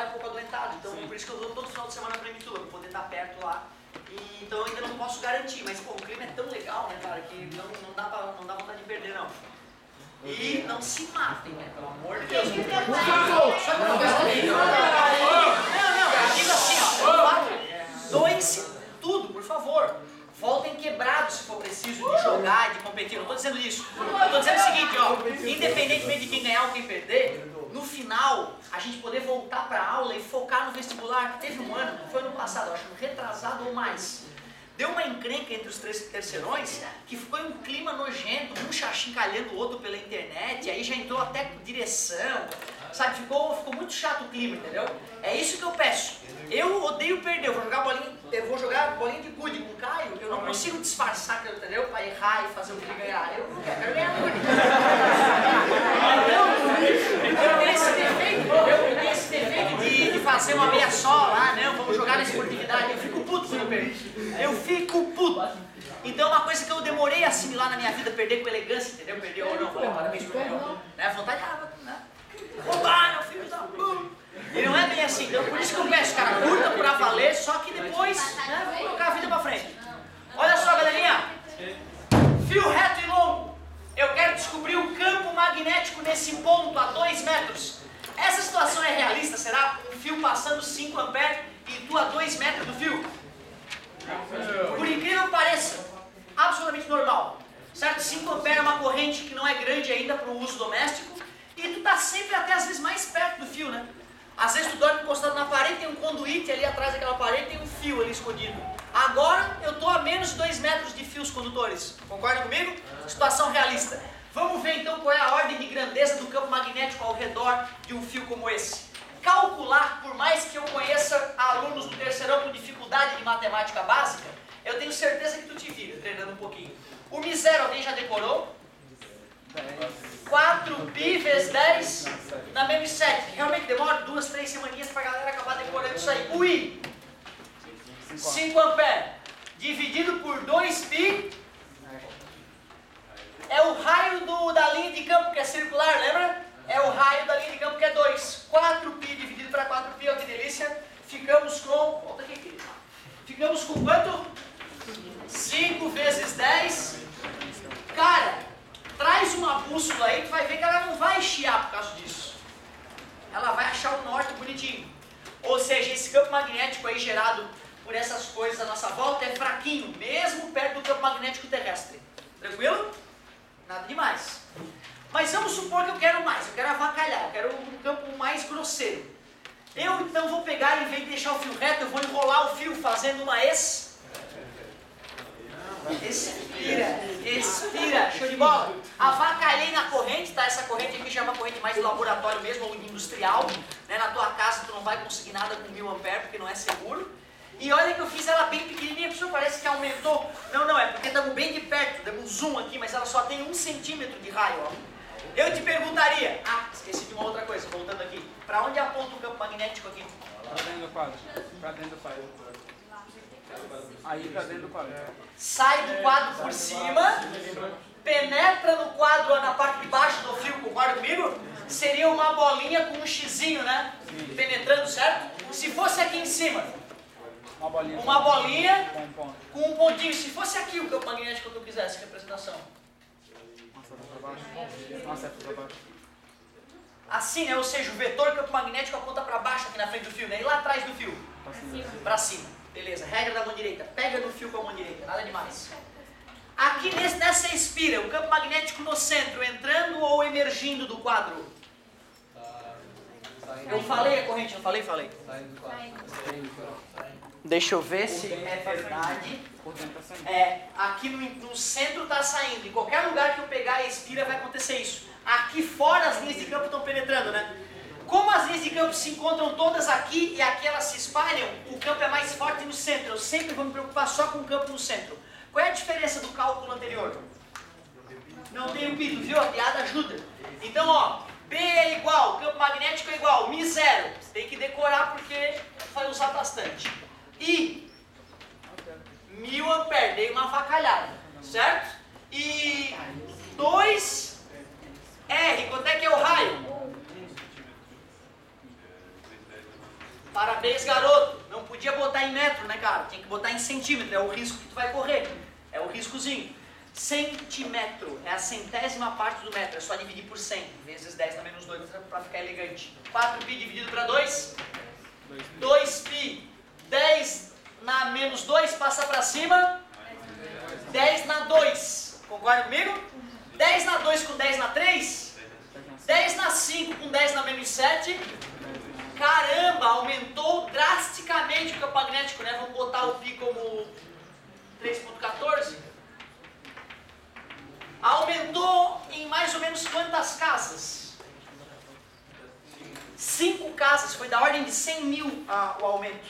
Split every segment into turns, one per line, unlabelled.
um pouco adoentado, então por isso que eu vou todo final de semana pra Imbituba, pra poder estar perto lá. E, então eu ainda não posso garantir, mas pô, o clima é tão legal, né, cara, que não dá vontade de perder, não. E não se matem, né, pelo amor de Deus. Por favor, só que uma coisa também. Não, digo assim, ó, doem-se tudo, por favor. Voltem quebrados se for preciso de jogar, de competir. Eu não estou dizendo isso. Eu estou dizendo o seguinte, ó, independentemente de quem ganhar ou quem perder, no final, a gente poder voltar para a aula e focar no vestibular, que teve um ano, foi ano passado, acho, retrasado ou mais. Deu uma encrenca entre os três terceirões, que foi um clima nojento, um achincalhando o outro pela internet, aí já entrou até direção, sabe, ficou muito chato o clima, entendeu? É isso que eu peço. Eu odeio perder, eu vou jogar bolinha de gude com o Caio, eu não consigo disfarçar, entendeu? Para errar e fazer o que ele ganhar. Eu não quero ganhar gude. Eu tenho esse defeito, entendeu? Eu tenho esse defeito de fazer uma meia só lá, né? Vamos jogar na esportividade. Eu fico puto quando eu perco. Eu fico puto. Então, uma coisa que eu demorei a assimilar na minha vida, perder com elegância, entendeu? Perder ou não, falei, parabéns pro meu, né? Vontade de água, né? Roubaram, filho da puta. E não é bem assim, então por isso que eu peço, cara, curta pra valer, só que depois, né, vou colocar a vida pra frente. Olha só, galerinha, fio reto e longo, eu quero descobrir o campo magnético nesse ponto, a 2 metros. Essa situação é realista, será? Um fio passando 5 amperes e tu a 2 metros do fio? Por incrível que pareça, absolutamente normal, certo? 5 amperes é uma corrente que não é grande ainda para o uso doméstico e tu tá sempre até às vezes mais perto do fio, né? Às vezes tu dorme encostado na parede, tem um conduíte ali atrás daquela parede, tem um fio ali escondido. Agora eu estou a menos de 2 metros de fios condutores. Concorda comigo? Situação realista. Vamos ver então qual é a ordem de grandeza do campo magnético ao redor de um fio como esse. Calcular, por mais que eu conheça alunos do terceirão com dificuldade de matemática básica, eu tenho certeza que tu te vira treinando um pouquinho. O Mi0 alguém já decorou? 4π vezes 10 na mesma 7. Realmente demora 2, 3 semaninhas pra galera acabar decorando isso aí. O I, 5 amperes, dividido por 2π, é o raio da linha de campo que é circular, lembra? É o raio da linha de campo que é 2. 4π dividido para 4π, olha que delícia. Ficamos com... Volta aqui, querido. Ficamos com quanto? 5 vezes 10. Cara, traz uma bússola aí, tu vai ver que ela não vai chiar por causa disso. Ela vai achar o norte bonitinho. Ou seja, esse campo magnético aí gerado por essas coisas à nossa volta é fraquinho, mesmo perto do campo magnético terrestre. Tranquilo? Nada demais. Mas vamos supor que eu quero mais, eu quero avacalhar, eu quero um campo mais grosseiro. Eu então vou pegar, em vez de deixar o fio reto, eu vou enrolar o fio fazendo uma Expira, show de bola. Avacalhei na corrente, tá? Essa corrente aqui já é uma corrente mais de laboratório mesmo, ou industrial, né? Na tua casa tu não vai conseguir nada com 1000 amperes, porque não é seguro. E olha que eu fiz ela bem pequenininha, a pessoa parece que aumentou. Não, é porque estamos bem de perto, damos um zoom aqui, mas ela só tem 1 centímetro de raio, ó. Eu te perguntaria, esqueci de uma outra coisa, voltando aqui. Para onde aponta o campo magnético aqui?
Para dentro do quadro. Para dentro do quadro. Aí para dentro do quadro.
Sai do quadro por cima, penetra no quadro na parte de baixo do fio, concorda comigo? Seria uma bolinha com um xizinho, né? Penetrando, certo? Se fosse aqui em cima, uma bolinha com um pontinho. Se fosse aqui o campo magnético que eu quisesse, representação. Assim, né? Ou seja, o vetor campo magnético aponta para baixo aqui na frente do fio, né? E lá atrás do fio? Para cima. Beleza, regra da mão direita. Pega no fio com a mão direita, nada demais. Aqui nessa expira, o campo magnético no centro, entrando ou emergindo do quadro? Eu falei a corrente, não falei? Falei. Deixa eu ver se é verdade. Aqui no centro está saindo. Em qualquer lugar que eu pegar a expira vai acontecer isso. Aqui fora as linhas de campo estão penetrando, né? Como as linhas de campo se encontram todas aqui e aqui elas se espalham, o campo é mais forte no centro. Eu sempre vou me preocupar só com o campo no centro. Qual é a diferença do cálculo anterior? Não tem o pito, viu? A piada ajuda. Então, ó, B é igual, campo magnético é igual, Mi0. Tem que decorar porque vai usar bastante. I, 1000 amperes, dei uma avacalhada, certo? E 2R, quanto é que é o raio? Parabéns, garoto. Não podia botar em metro, né, cara? Tinha que botar em centímetro. É o risco que tu vai correr. É o riscozinho. Centímetro é a centésima parte do metro. É só dividir por 100. Vezes 10 na menos 2 para ficar elegante. 4π dividido para 2. 2π. 10 na menos 2 passa para cima. 10 na 2. Concorda comigo? 10 na 2 com 10 na 3. 10 na 5 com 10 na menos 7. Caramba, aumentou drasticamente o campo magnético, né? Vamos botar o π como 3.14. Aumentou em mais ou menos quantas casas? 5 casas, foi da ordem de 100 mil o aumento.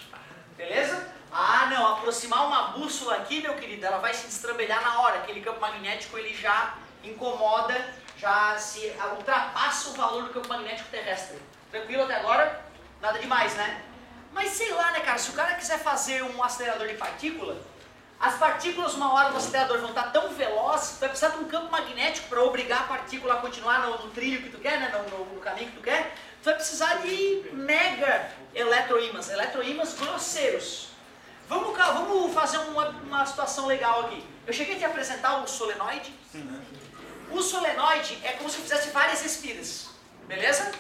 Beleza? Ah, não, aproximar uma bússola aqui, meu querido, ela vai se destrambelhar na hora. Aquele campo magnético, ele já incomoda, já se ultrapassa o valor do campo magnético terrestre. Tranquilo até agora? Nada demais, né? Mas sei lá, né, cara, se o cara quiser fazer um acelerador de partícula, as partículas uma hora do acelerador vão estar tão velozes, tu vai precisar de um campo magnético para obrigar a partícula a continuar no trilho que tu quer, né, no caminho que tu quer. Tu vai precisar de mega eletroímãs, eletroímãs grosseiros. Vamos fazer uma situação legal aqui. Eu cheguei a te apresentar o solenoide. O solenoide é como se eu fizesse várias espiras, beleza?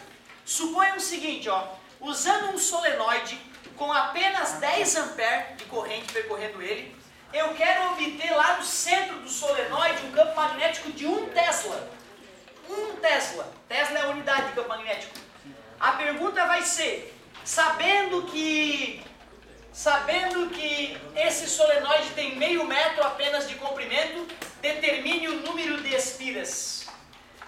Suponha o seguinte, ó, usando um solenoide com apenas 10 amperes de corrente percorrendo ele, eu quero obter lá no centro do solenoide um campo magnético de 1 Tesla. 1 Tesla. Tesla é a unidade de campo magnético. A pergunta vai ser, sabendo que esse solenoide tem meio metro apenas de comprimento, determine o número de espiras.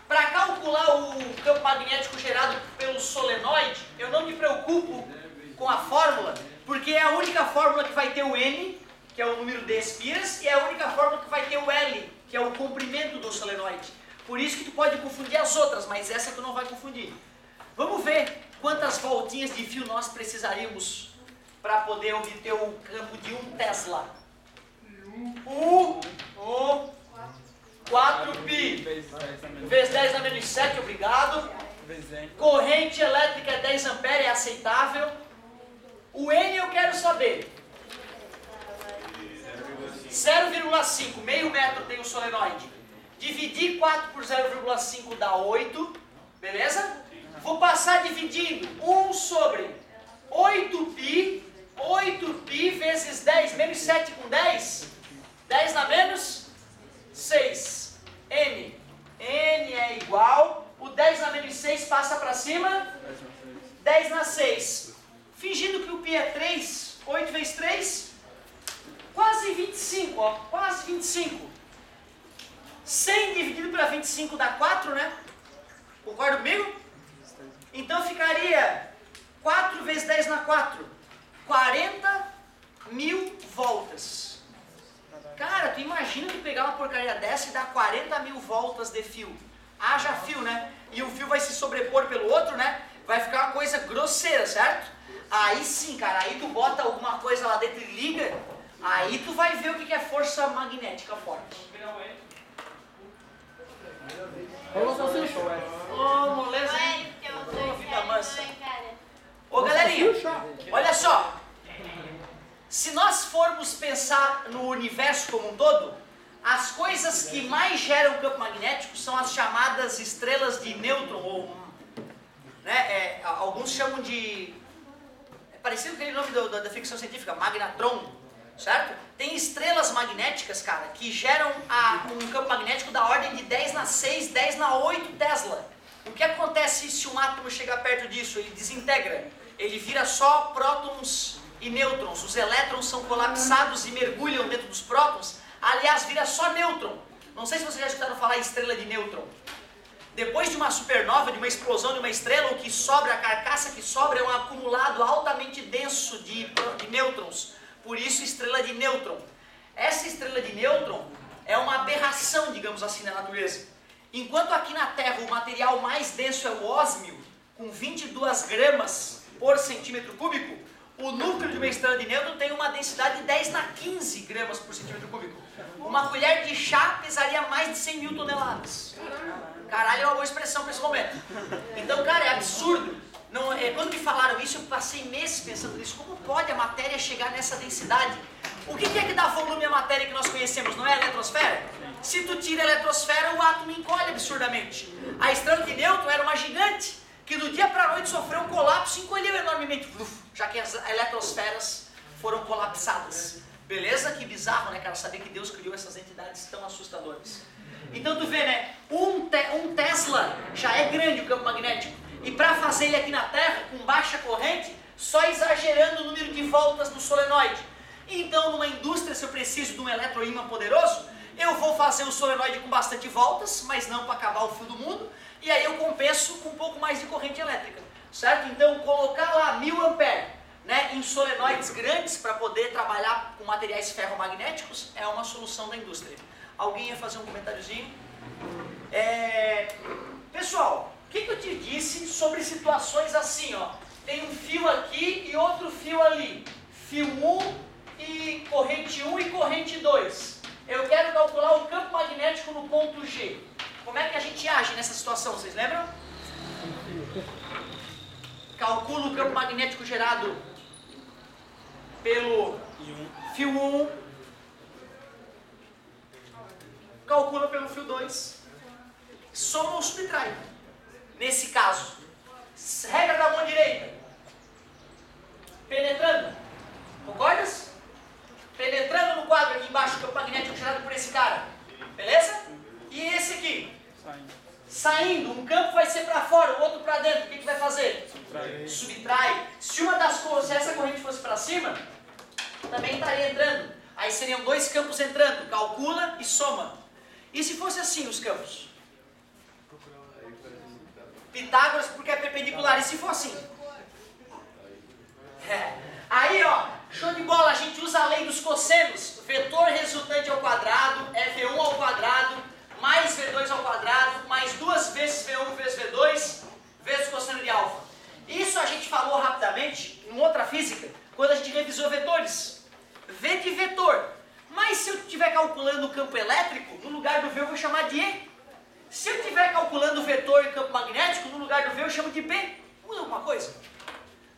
Para calcular o campo magnético gerado pelo solenoide, eu não me preocupo com a fórmula, porque é a única fórmula que vai ter o N, que é o número de espiras, e é a única fórmula que vai ter o L, que é o comprimento do solenoide. Por isso que tu pode confundir as outras, mas essa tu não vai confundir. Vamos ver quantas voltinhas de fio nós precisaríamos para poder obter o campo de 1 Tesla. 4π vezes 10 na menos 7, obrigado. Corrente elétrica é 10 amperes, é aceitável. O N eu quero saber. 0,5, meio metro tem o solenoide. Dividir 4 por 0,5 dá 8, beleza? Vou passar dividindo 1 sobre 8π, 8π vezes 10, menos 7 com 10, 10 na menos 6. N é igual, o 10 na menos 6 passa para cima, 10 na 6. Fingindo que o π é 3, 8 vezes 3, quase 25, ó, quase 25. 100 dividido para 25 dá 4, né? Concorda comigo? Então ficaria 4 vezes 10 na 4, 40 mil voltas. Cara, tu imagina tu pegar uma porcaria dessa e dar 40 mil voltas de fio. Haja fio, né? E um fio vai se sobrepor pelo outro, né? Vai ficar uma coisa grosseira, certo? Aí sim, cara, aí tu bota alguma coisa lá dentro e liga, aí tu vai ver o que é força magnética forte. Ô, moleza. Ô, vida mansa. Ô, galerinha, olha só. Se nós formos pensar no universo como um todo, as coisas que mais geram campo magnético são as chamadas estrelas de nêutron, ou, né, alguns chamam de... É parecido com aquele nome da ficção científica, magnatron, certo? Tem estrelas magnéticas, cara, que geram um campo magnético da ordem de 10 na 6, 10 na 8 Tesla. O que acontece se um átomo chegar perto disso? Ele desintegra, ele vira só prótons e nêutrons. Os elétrons são colapsados e mergulham dentro dos prótons. Aliás, vira só nêutron. Não sei se vocês já escutaram falar em estrela de nêutron. Depois de uma supernova, de uma explosão de uma estrela, o que sobra, a carcaça que sobra é um acumulado altamente denso de nêutrons. Por isso, estrela de nêutron. Essa estrela de nêutron é uma aberração, digamos assim, na natureza. Enquanto aqui na Terra o material mais denso é o ósmio, com 22 gramas por centímetro cúbico, o núcleo de uma estrela de nêutron tem uma densidade de 10 na 15 gramas por centímetro cúbico. Uma colher de chá pesaria mais de 100 mil toneladas. Caralho, é uma boa expressão para esse momento. Então, cara, é absurdo. Não, quando me falaram isso, eu passei meses pensando nisso. Como pode a matéria chegar nessa densidade? O que é que dá volume à matéria que nós conhecemos? Não é a eletrosfera? Se tu tira a eletrosfera, o átomo encolhe absurdamente. A estrela de Newton era uma gigante, que do dia para a noite sofreu um colapso e encolheu enormemente, já que as eletrosferas foram colapsadas. Beleza? Que bizarro, né, cara? Saber que Deus criou essas entidades tão assustadoras. Então tu vê, né? Um Tesla já é grande o campo magnético. E para fazer ele aqui na Terra, com baixa corrente, só exagerando o número de voltas do solenoide. Então, numa indústria, se eu preciso de um eletroímã poderoso, eu vou fazer o solenoide com bastante voltas, mas não para acabar o fio do mundo, e aí eu compenso com um pouco mais de corrente elétrica, certo? Então, colocar lá 1000 amperes, né, em solenoides grandes para poder trabalhar com materiais ferromagnéticos é uma solução da indústria. Alguém ia fazer um comentáriozinho? Pessoal, o que eu te disse sobre situações assim, ó? Tem um fio aqui e outro fio ali. Fio 1 e corrente 1 e corrente 2. Eu quero calcular o campo magnético no ponto G. Como é que a gente age nessa situação? Vocês lembram? Calculo o campo magnético gerado pelo fio 1. Calcula pelo fio 2. Soma ou subtrai. Nesse caso, regra da mão direita. Penetrando. Concordas? Penetrando no quadro aqui embaixo, o campo magnético gerado por esse cara. Beleza? E esse aqui? Saindo. Um campo vai ser para fora, o outro para dentro. O que vai fazer? Subtrai. Se essa corrente fosse para cima, também estaria entrando. Aí seriam dois campos entrando. Calcula e soma. E se fosse assim os campos? Pitágoras, porque é perpendicular. E se for assim? Aí, ó, show de bola, a gente usa a lei dos cossenos. Vetor resultante ao quadrado é V1 ao quadrado mais V2 ao quadrado mais 2 vezes V1 vezes V2 vezes cosseno de alfa. Isso a gente falou rapidamente em outra física, quando a gente revisou vetores. V de vetor. Mas se eu estiver calculando o campo elétrico, no lugar do V eu vou chamar de E. Se eu estiver calculando o vetor e campo magnético, no lugar do V eu chamo de B. Muda alguma coisa?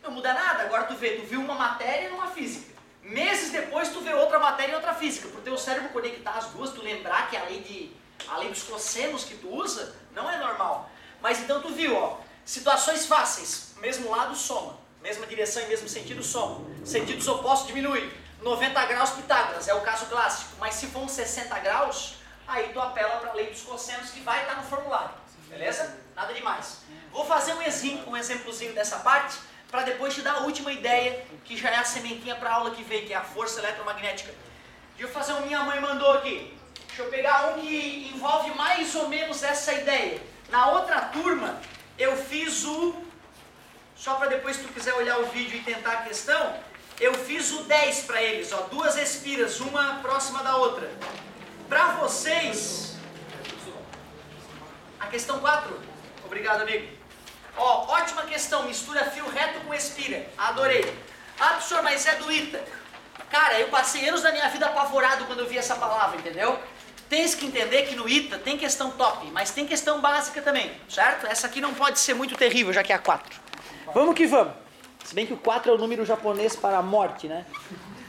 Não muda nada. Agora tu viu uma matéria numa física. Meses depois tu vê outra matéria em outra física. Para o teu cérebro conectar as duas, tu lembrar que a lei dos cossenos que tu usa não é normal. Mas então tu viu, ó, situações fáceis, mesmo lado soma, mesma direção e mesmo sentido soma, sentidos opostos diminui, 90 graus Pitágoras, é o caso clássico, mas se for uns 60 graus, aí tu apela para a lei dos cossenos que vai estar no formulário, beleza? Nada demais. Vou fazer um exemplozinho dessa parte, para depois te dar a última ideia, que já é a sementinha para a aula que vem, que é a força eletromagnética. Deixa eu fazer minha mãe mandou aqui. Deixa eu pegar um que envolve mais ou menos essa ideia. Na outra turma, eu fiz só para depois se tu quiser olhar o vídeo e tentar a questão, eu fiz o 10 para eles, ó, duas espiras, uma próxima da outra. Para vocês, a questão 4. Obrigado, amigo. Ó, ótima questão, mistura fio reto com espira. Adorei. Ah, professor, mas é do ITA. Cara, eu passei anos da minha vida apavorado quando eu vi essa palavra, entendeu? Tens que entender que no ITA tem questão top, mas tem questão básica também, certo? Essa aqui não pode ser muito terrível, já que é a 4. Vamos que vamos. Se bem que o 4 é o número japonês para a morte, né?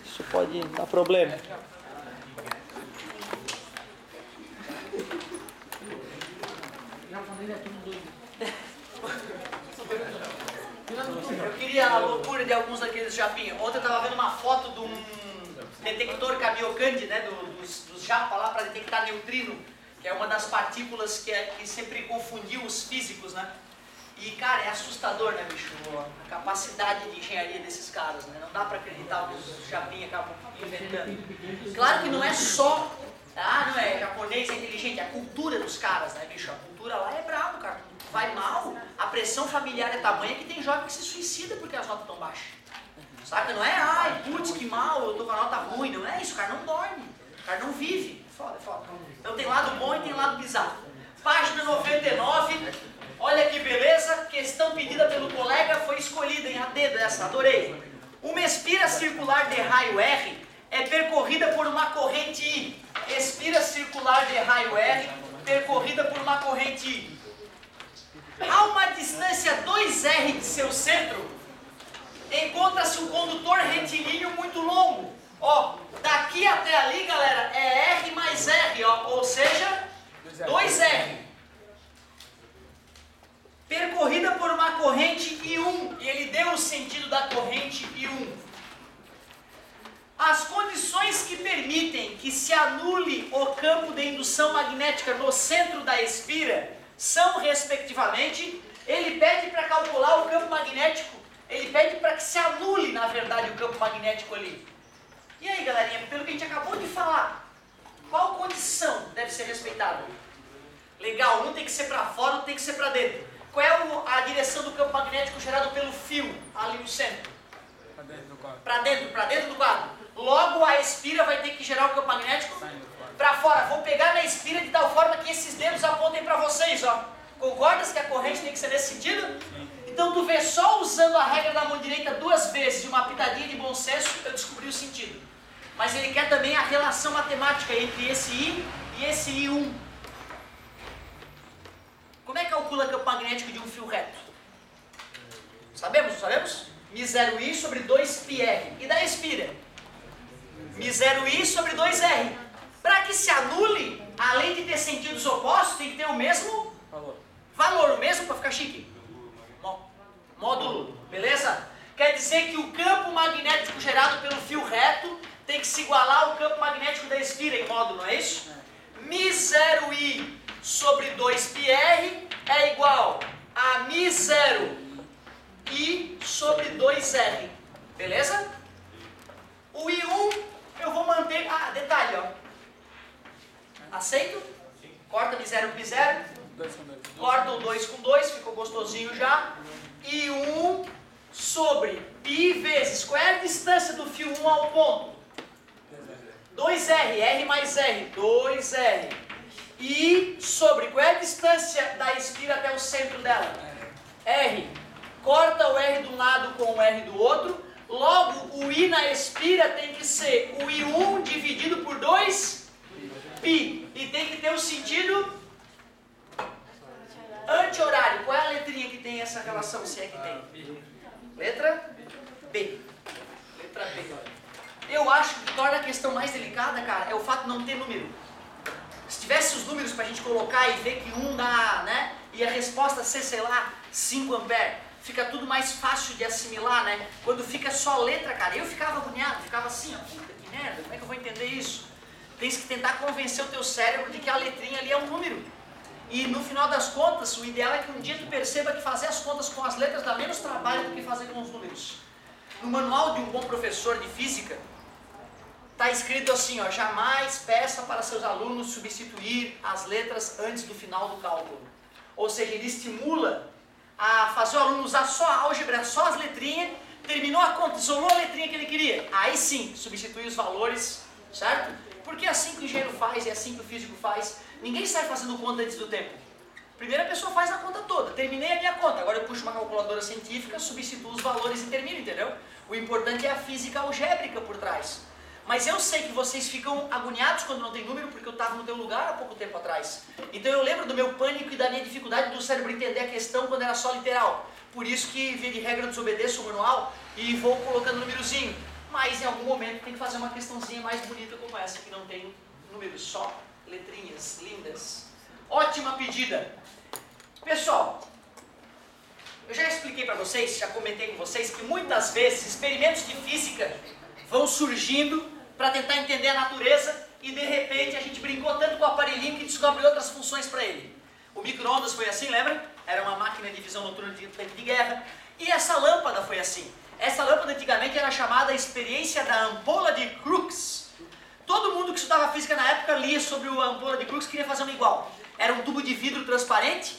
Isso pode dar problema. Eu queria a loucura de alguns daqueles japinhos. Ontem eu estava vendo uma foto de um detector Kamiokande, né, dos japa lá para detectar neutrino, que é uma das partículas que sempre confundiu os físicos, né? E, cara, é assustador, né, bicho? A capacidade de engenharia desses caras, né? Não dá para acreditar o que os japinhos acabam inventando. Claro que não é só, não é japonês, é inteligente, é a cultura dos caras, né, bicho? A cultura lá é brabo, cara. Vai mal, a pressão familiar é tamanha que tem jovem que se suicida porque as notas estão baixas. Saca? Não é, ai, putz, que mal, eu tô com a nota ruim. Não é isso, o cara não dorme, o cara não vive. Foda, foda. Então tem lado bom e tem lado bizarro. Página 99, olha que beleza, questão pedida pelo colega foi escolhida em a dedo essa, adorei. Uma espira circular de raio R é percorrida por uma corrente I. Espira circular de raio R percorrida por uma corrente I. A uma distância 2R de seu centro, encontra-se um condutor retilíneo muito longo. Ó, daqui até ali, galera, é R mais R, ó, ou seja, 2R. Percorrida por uma corrente I1, e ele deu o sentido da corrente I1. As condições que permitem que se anule o campo de indução magnética no centro da espira são, respectivamente, ele pede para calcular o campo magnético, ele pede para que se anule, na verdade, o campo magnético ali. E aí, galerinha, pelo que a gente acabou de falar, qual condição deve ser respeitada? Legal, um tem que ser para fora, outro tem que ser para dentro. Qual é a direção do campo magnético gerado pelo fio ali no centro?
Para dentro do quadro.
Para dentro do quadro. Logo, a espira vai ter que gerar o campo magnético para fora. Vou pegar na espira de tal forma que esses dedos apontem para vocês, ó. Concordas que a corrente tem que ser nesse sentido?
Sim.
Então, tu vê só usando a regra da mão direita 2 vezes e uma pitadinha de bom senso, eu descobri o sentido. Mas ele quer também a relação matemática entre esse I e esse I1. Como é que calcula o campo magnético de um fio reto? Sabemos, não sabemos? μ0I sobre 2πr. E da espira? μ0I sobre 2r. Para que se anule, além de ter sentidos opostos, tem que ter o mesmo valor, o mesmo para ficar chique. Módulo, beleza? Quer dizer que o campo magnético gerado pelo fio reto tem que se igualar ao campo magnético da espira em módulo, não é isso? μ0I sobre 2πr é igual a μ0I sobre 2r, beleza? O I1 eu vou manter, detalhe, ó, aceito? Corta μ0 com μ0, corta o 2 com 2, ficou gostosinho já, I1 sobre π vezes, qual é a distância do fio 1 ao ponto? 2R, R mais R, 2R. I sobre, qual é a distância da espira até o centro dela? R. Corta o R de um lado com o R do outro. Logo, o I na espira tem que ser o I1 dividido por 2π. E tem que ter o sentido anti-horário. Qual é a letrinha que tem essa relação, se é que tem? Letra B. Letra B. Eu acho que torna a questão mais delicada, cara, é o fato de não ter número. Se tivesse os números pra gente colocar e ver que um dá, né? E a resposta ser, sei lá, 5 amperes, fica tudo mais fácil de assimilar, né? Quando fica só letra, cara, eu ficava agoniado, ficava assim, ó, puta que merda, como é que eu vou entender isso? Tens que tentar convencer o teu cérebro de que a letrinha ali é um número. E no final das contas, o ideal é que um dia tu perceba que fazer as contas com as letras dá menos trabalho do que fazer com os números. No manual de um bom professor de física, está escrito assim, ó, jamais peça para seus alunos substituir as letras antes do final do cálculo. Ou seja, ele estimula a fazer o aluno usar só a álgebra, só as letrinhas, terminou a conta, isolou a letrinha que ele queria. Aí sim, substituir os valores, certo? Porque é assim que o engenheiro faz, é assim que o físico faz. Ninguém sai fazendo conta antes do tempo. Primeiro a pessoa faz a conta toda, terminei a minha conta, agora eu puxo uma calculadora científica, substituo os valores e termino, entendeu? O importante é a física algébrica por trás. Mas eu sei que vocês ficam agoniados quando não tem número, porque eu estava no teu lugar há pouco tempo atrás. Então eu lembro do meu pânico e da minha dificuldade do cérebro entender a questão quando era só literal. Por isso que, via de regra, eu desobedeço o manual e vou colocando númerozinho. Mas em algum momento tem que fazer uma questãozinha mais bonita como essa, que não tem números, só letrinhas lindas. Ótima pedida! Pessoal, eu já expliquei para vocês, já comentei com vocês, que muitas vezes experimentos de física vão surgindo para tentar entender a natureza e de repente a gente brincou tanto com o aparelhinho que descobre outras funções para ele. O micro-ondas foi assim, lembra? Era uma máquina de visão noturna de tempo de guerra. E essa lâmpada foi assim. Essa lâmpada antigamente era chamada a experiência da ampola de Crookes. Todo mundo que estudava física na época lia sobre a ampola de Crookes e queria fazer uma igual. Era um tubo de vidro transparente,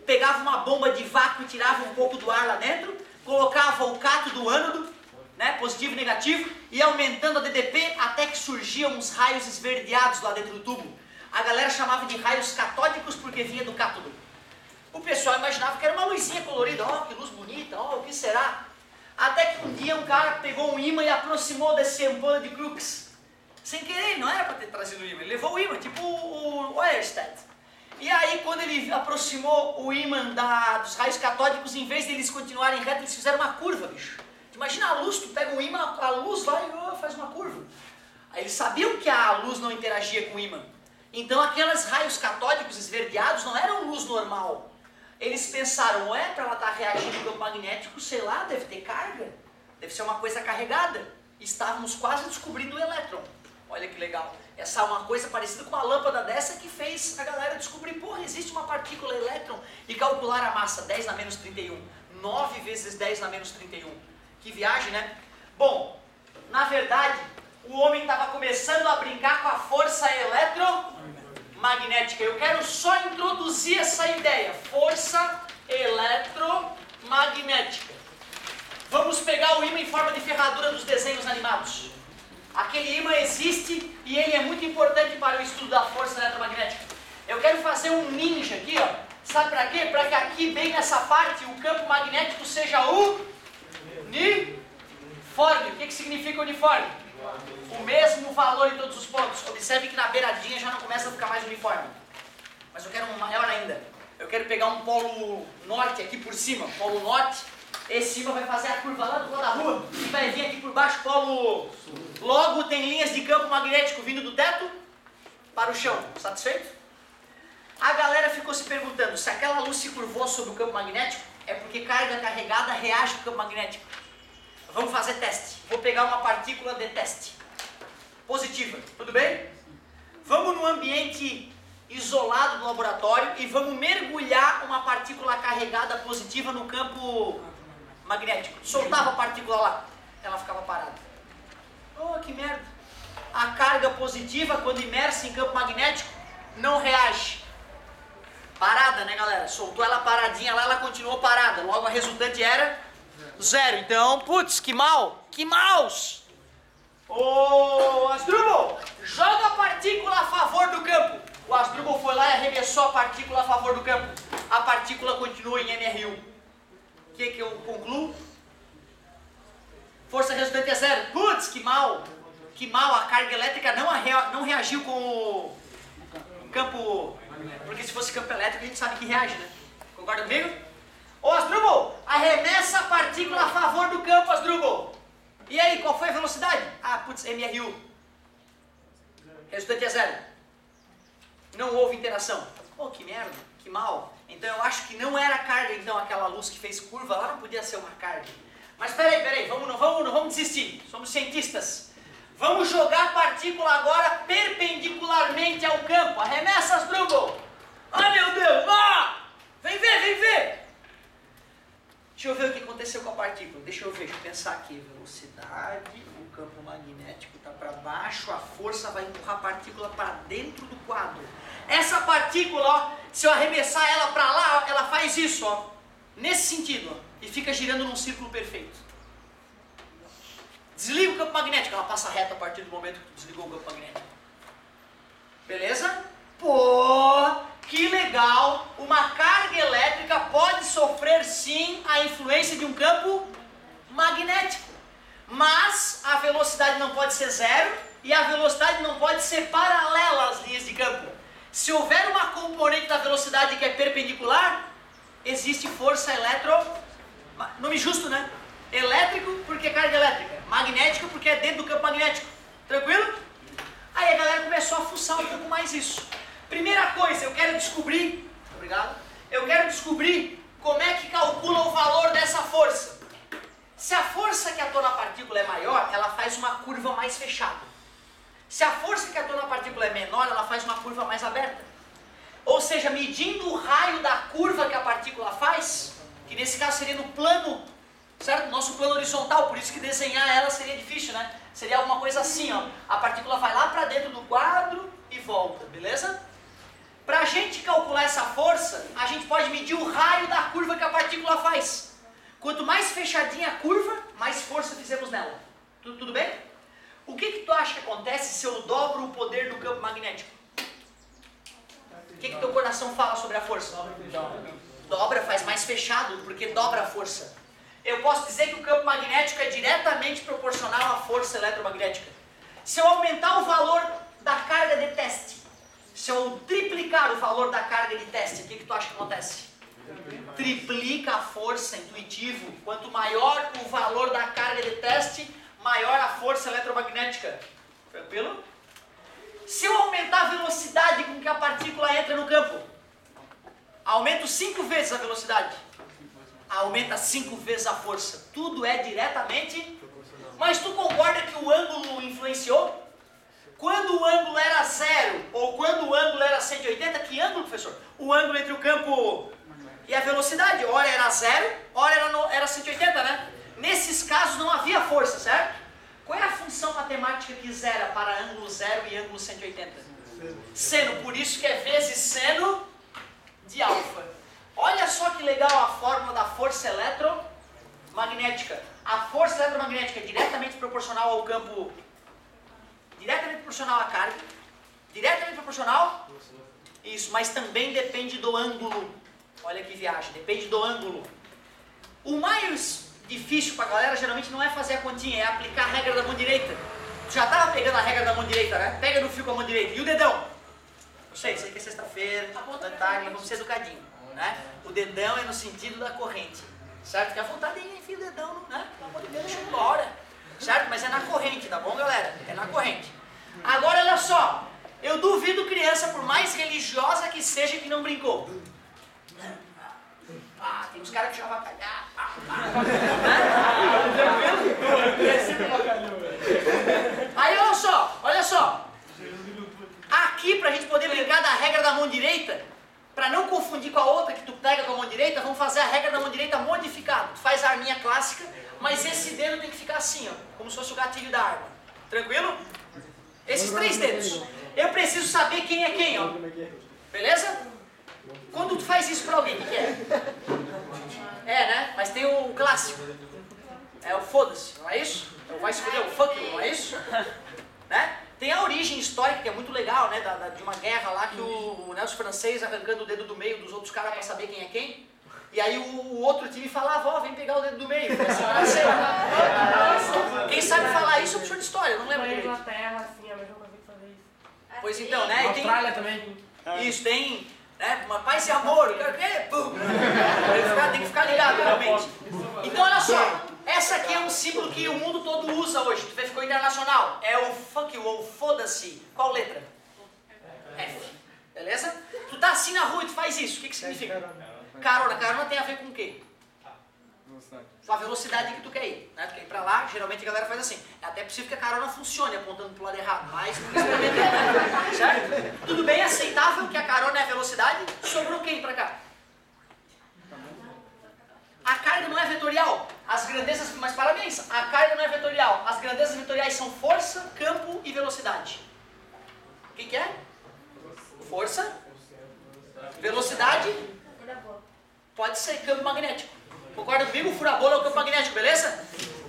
pegava uma bomba de vácuo e tirava um pouco do ar lá dentro, colocava o cátodo do ânodo, né, positivo e negativo, e aumentando a DDP até que surgiam uns raios esverdeados lá dentro do tubo. A galera chamava de raios catódicos porque vinha do cátodo. O pessoal imaginava que era uma luzinha colorida, ó, que luz bonita, ó, o que será? Até que um dia um cara pegou um ímã e aproximou desse ampola de Crookes. Sem querer, não era para ter trazido o ímã, ele levou o ímã, tipo o Weierstedt. E aí quando ele aproximou o ímã dos raios catódicos, em vez de eles continuarem retos, eles fizeram uma curva, bicho. Imagina a luz, Eles sabiam que a luz não interagia com o ímã. Então aqueles raios catódicos esverdeados não eram luz normal. Eles pensaram, ué, para ela estar reagindo ao campo magnético, sei lá, deve ter carga. Deve ser uma coisa carregada. Estávamos quase descobrindo o elétron. Olha que legal. Essa é uma coisa parecida com uma lâmpada dessa que fez a galera descobrir, porra, existe uma partícula elétron e calcular a massa, 10 na menos 31. 9 vezes 10 na menos 31. Que viagem, né? Bom, na verdade, o homem estava começando a brincar com a força eletromagnética. Eu quero só introduzir essa ideia. Força eletromagnética. Vamos pegar o ímã em forma de ferradura dos desenhos animados. Aquele ímã existe e ele é muito importante para o estudo da força eletromagnética. Eu quero fazer um ninja aqui, ó. Sabe para quê? Para que aqui, bem nessa parte, o campo magnético seja uniforme. O que significa uniforme? O mesmo valor em todos os pontos. Observe que na beiradinha já não começa a ficar mais uniforme. Mas eu quero um maior ainda. Eu quero pegar um polo norte aqui por cima, polo norte. Esse ímã vai fazer a curva lá do lado da rua e vai vir aqui por baixo, polo sul. Logo tem linhas de campo magnético vindo do teto para o chão. Satisfeito? A galera ficou se perguntando, se aquela luz se curvou sobre o campo magnético, é porque carga carregada reage ao campo magnético. Vamos fazer teste. Vou pegar uma partícula de teste. Positiva, tudo bem? Vamos num ambiente isolado do laboratório e vamos mergulhar uma partícula carregada positiva no campo magnético. Soltava a partícula lá, ela ficava parada. Oh, que merda! A carga positiva, quando imersa em campo magnético, não reage. Parada, né, galera? Soltou ela paradinha lá, ela continuou parada. Logo a resultante era 0. Então, putz, que mal! Que maus! Ô, Asdrubal, joga a partícula a favor do campo. O Asdrubal foi lá e arremessou a partícula a favor do campo. A partícula continua em MR1. O que eu concluo? Força resultante é 0. Putz, que mal! Que mal, a carga elétrica não reagiu com o campo... Porque se fosse campo elétrico a gente sabe que reage, né? Concorda comigo? Ô, Asdrubal, arremessa a partícula a favor do campo, Asdrubal. E aí, qual foi a velocidade? Ah, putz, MRU. Resultante é 0. Não houve interação. Oh, que merda, que mal. Então eu acho que não era carga, então, aquela luz que fez curva lá não podia ser uma carga. Mas peraí, não vamos desistir. Somos cientistas. Vamos jogar a partícula agora perpendicularmente ao campo. Arremessa, Asdrubal. Ai, meu Deus, vem ver. Deixa eu ver o que aconteceu com a partícula. Deixa eu pensar aqui. Velocidade, o campo magnético está para baixo, a força vai empurrar a partícula para dentro do quadro. Essa partícula, ó, se eu arremessar ela para lá, ela faz isso, ó, nesse sentido, ó, e fica girando num círculo perfeito. Desliga o campo magnético, ela passa reto a partir do momento que tu desligou o campo magnético. Beleza? Pô, que legal! Uma carga elétrica pode sofrer sim a influência de um campo magnético. Mas a velocidade não pode ser 0 e a velocidade não pode ser paralela às linhas de campo. Se houver uma componente da velocidade que é perpendicular, existe força nome justo, né? Elétrico porque é carga elétrica, magnético porque é dentro do campo magnético. Tranquilo? Aí a galera começou a fuçar um pouco mais isso. Primeira coisa, eu quero descobrir como é que calcula o valor dessa força. Se a força que atua na partícula é maior, ela faz uma curva mais fechada. Se a força que atua na partícula é menor, ela faz uma curva mais aberta. Ou seja, medindo o raio da curva que a partícula faz, que nesse caso seria no plano, certo? Nosso plano horizontal, por isso que desenhar ela seria difícil, né? Seria alguma coisa assim, ó. A partícula vai lá para dentro do quadro e volta, beleza? Para a gente calcular essa força, a gente pode medir o raio da curva que a partícula faz. Quanto mais fechadinha a curva, mais força fizemos nela. Tudo bem? O que tu acha que acontece se eu dobro o poder do campo magnético? O que teu coração fala sobre a força? Dobra, faz mais fechado, porque dobra a força. Eu posso dizer que o campo magnético é diretamente proporcional à força eletromagnética. Se eu aumentar o valor da carga de teste, se eu triplicar o valor da carga de teste, o que tu acha que acontece? Triplica a força, intuitivo. Quanto maior o valor da carga de teste, maior a força eletromagnética. Tranquilo? velocidade com que a partícula entra no campo? Aumento 5 vezes a velocidade. Aumenta 5 vezes a força. Tudo é diretamente. Mas tu concorda que o ângulo influenciou? Quando o ângulo era 0 ou quando o ângulo era 180, que ângulo, professor? O ângulo entre o campo e a velocidade. Ora era 0, ora era 180, né? Nesses casos não havia força, certo? Qual é a função matemática que zera para ângulo 0 e ângulo 180? Seno. Por isso que é vezes seno de alfa. Olha só que legal a fórmula da força eletromagnética. A força eletromagnética é diretamente proporcional ao campo, diretamente proporcional à carga, diretamente proporcional, isso, mas também depende do ângulo. Olha que viagem, depende do ângulo. O mais difícil para a galera geralmente não é fazer a continha, é aplicar a regra da mão direita. Tu já estava pegando a regra da mão direita, né? Pega no fio com a mão direita. E o dedão? Não sei que é sexta-feira, da tarde, vamos ser educadinho, né? O dedão é no sentido da corrente, certo? Que a vontade é enfia o dedão, né? Pelo amor de Deus, deixa eu ir embora, certo? Mas é na corrente, tá bom, galera? É na corrente. Agora, olha só. Eu duvido criança, por mais religiosa que seja, que não brincou. Tem uns caras que já avacalhar. Aí, olha só. Aqui, pra gente poder brincar da regra da mão direita, pra não confundir com a outra que tu pega com a mão direita, vamos fazer a regra da mão direita modificada. Tu faz a arminha clássica, mas esse dedo tem que ficar assim, ó, como se fosse o gatilho da arma. Tranquilo? Esses 3 dedos. Eu preciso saber quem é quem, ó. Beleza? Quando tu faz isso pra alguém, o que é? É, né? Mas tem o clássico. É o foda-se, não é isso? Então vai se foder, o fuck you, não é isso? Né? Tem a origem histórica, que é muito legal, né? De uma guerra lá que os franceses arrancando o dedo do meio dos outros caras pra saber quem é quem. E aí o outro time falava, ó, vem pegar o dedo do meio. Quem sabe falar isso é um professor de história, eu não lembro direito.
Inglaterra, assim, a mesma coisa que fazer isso.
Pois então, né? E
Austrália também.
Isso, tem, né? Uma paz e amor. Tem que ficar ligado, realmente. Então, olha só. Essa aqui é um símbolo que o mundo todo usa hoje. Tu vê, ficou internacional. É o fuck you, ou foda-se. Qual letra? F. Beleza? Tu tá assim na rua e tu faz isso. O que significa? Carona. Carona tem a ver com o quê? Com a velocidade que tu quer ir, né? Tu quer ir pra lá, geralmente a galera faz assim. É até possível que a carona funcione apontando pro lado errado, mas não experimentei, né? Certo? Tudo bem, aceitável que a carona é a velocidade, sobrou quem pra cá? A carga não é vetorial, as grandezas, mas parabéns, a carga não é vetorial, as grandezas vetoriais são força, campo e velocidade. O que é? Força, velocidade, pode ser campo magnético. Concorda comigo? O furabola é o campo magnético, beleza?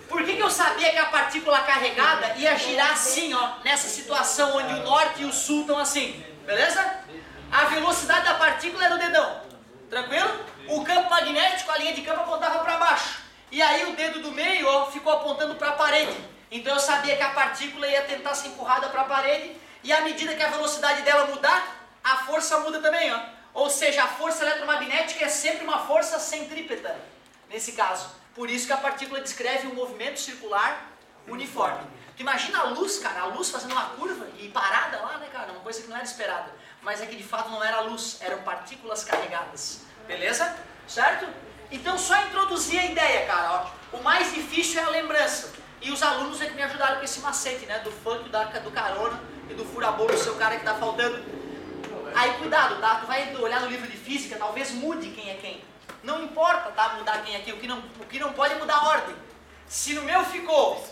Por que eu sabia que a partícula carregada ia girar assim, ó, nessa situação onde o norte e o sul estão assim, beleza? A velocidade da partícula era o dedão, tranquilo? O campo magnético, a linha de campo apontava para baixo. E aí o dedo do meio, ó, ficou apontando para a parede. Então eu sabia que a partícula ia tentar ser empurrada para a parede, e à medida que a velocidade dela mudar, a força muda também, ó. Ou seja, a força eletromagnética é sempre uma força centrípeta. Nesse caso, por isso que a partícula descreve um movimento circular uniforme. Tu imagina a luz, cara, a luz fazendo uma curva e parada lá, né, cara, uma coisa que não era esperada. Mas é que de fato não era luz, eram partículas carregadas. Beleza? Certo? Então só introduzir a ideia, cara, ó. O mais difícil é a lembrança. E os alunos é que me ajudaram com esse macete, né, do funk, do carona e do furabolo do seu cara que tá faltando. Aí cuidado, tá? Tu vai olhar no livro de física, talvez mude quem é quem. Não importa, tá? Mudar quem é quem. O que não pode é mudar a ordem. Se no meu ficou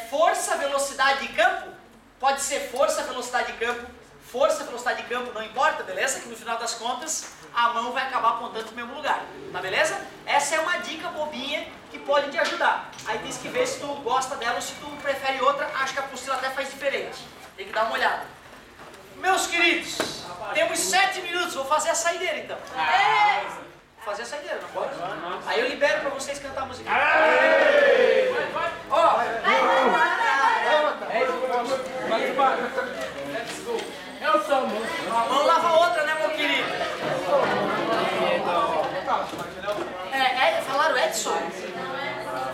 força, velocidade e campo, pode ser força, velocidade e campo, força, velocidade e campo, não importa, beleza? Que no final das contas, a mão vai acabar apontando para o mesmo lugar, tá beleza? Essa é uma dica bobinha que pode te ajudar. Aí tem que ver se tu gosta dela ou se tu prefere outra. Acho que a apostila até faz diferente. Tem que dar uma olhada. Meus queridos, temos 7 minutos, vou fazer a saideira então. Vou fazer a saideira, não pode? Aí eu libero pra vocês cantar a música. Ó!
Eu sou,
Vamos lavar a outra, né, meu querido? Falaram Edson?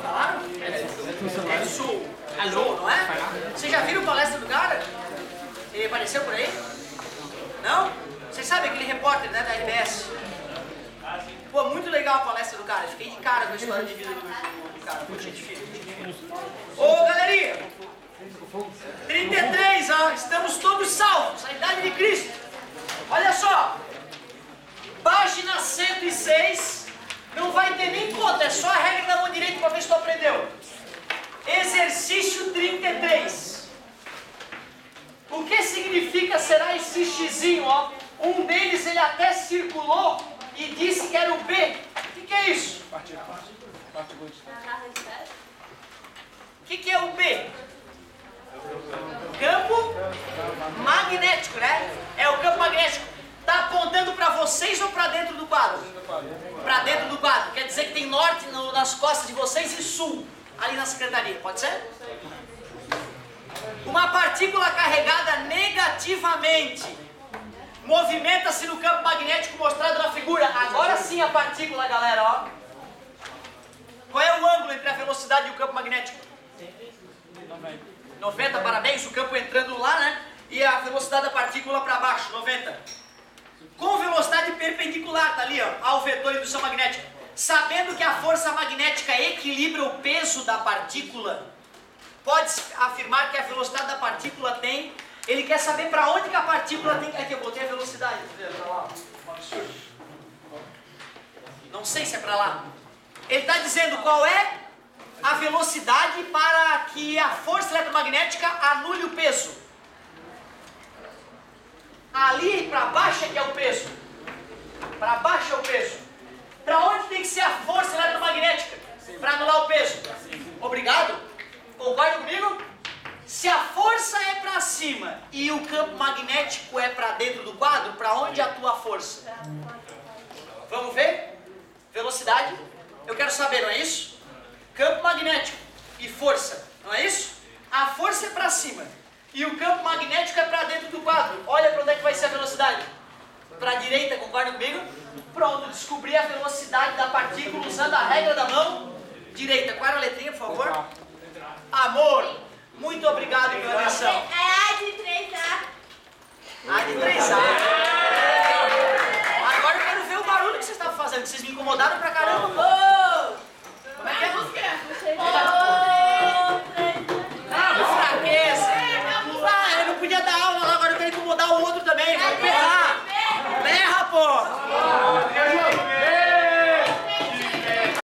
Falaram? Edson. Alô, não é? Vocês já viram a palestra do cara? Ele apareceu por aí? Não? Vocês sabem aquele repórter, né, da RBS? Pô, muito legal a palestra do cara. Eu fiquei de cara com a história de vida do cara. Pô, gente fina. Ô, galerinha! 33, ó. Estamos todos salvos. A idade de Cristo. Olha só. Página 106. Não vai ter nem conta. É só a regra da mão direita para ver se tu aprendeu. Exercício 33. O que significa será esse xizinho, ó? Um deles ele até circulou e disse que era o B. O que é isso? O que é o B? Campo magnético, né? É o campo magnético. Está apontando para vocês ou para dentro do quadro? Para dentro do quadro. Quer dizer que tem norte nas costas de vocês e sul ali na secretaria. Pode ser? Uma partícula carregada negativamente movimenta-se no campo magnético mostrado na figura. Agora sim a partícula, galera, ó. Qual é o ângulo entre a velocidade e o campo magnético? 90, parabéns. O campo entrando lá, né? E a velocidade da partícula para baixo, 90. Com velocidade perpendicular, tá ali, ó, ao vetor de indução magnética. Sabendo que a força magnética equilibra o peso da partícula, pode-se afirmar que a velocidade da partícula tem... Ele quer saber para onde que a partícula tem... Aqui, eu botei a velocidade, para lá. Um absurdo. Não sei se é para lá. Ele está dizendo qual é a velocidade para que a força eletromagnética anule o peso. Ali para baixo é que é o peso. Para baixo é o peso. Para onde tem que ser a força eletromagnética? Para anular o peso. Obrigado. Concorda comigo? Se a força é para cima e o campo magnético é para dentro do quadro, para onde atua a força? Vamos ver? Velocidade. Eu quero saber, não é isso? Campo magnético e força, não é isso? A força é para cima e o campo magnético é para dentro do quadro. Olha para onde é que vai ser a velocidade. Para a direita, concorda comigo? Pronto, descobri a velocidade da partícula usando a regra da mão direita. Qual era a letrinha, por favor? Amor. Muito obrigado pela atenção.
É A de 3A.
A de 3A. Agora eu quero ver o barulho que vocês estavam fazendo, que vocês me incomodaram pra caramba. Como é que é? Fraqueza. Ah, eu não podia dar aula lá, agora eu quero incomodar o outro também. Vamos berrar. Berra, pô.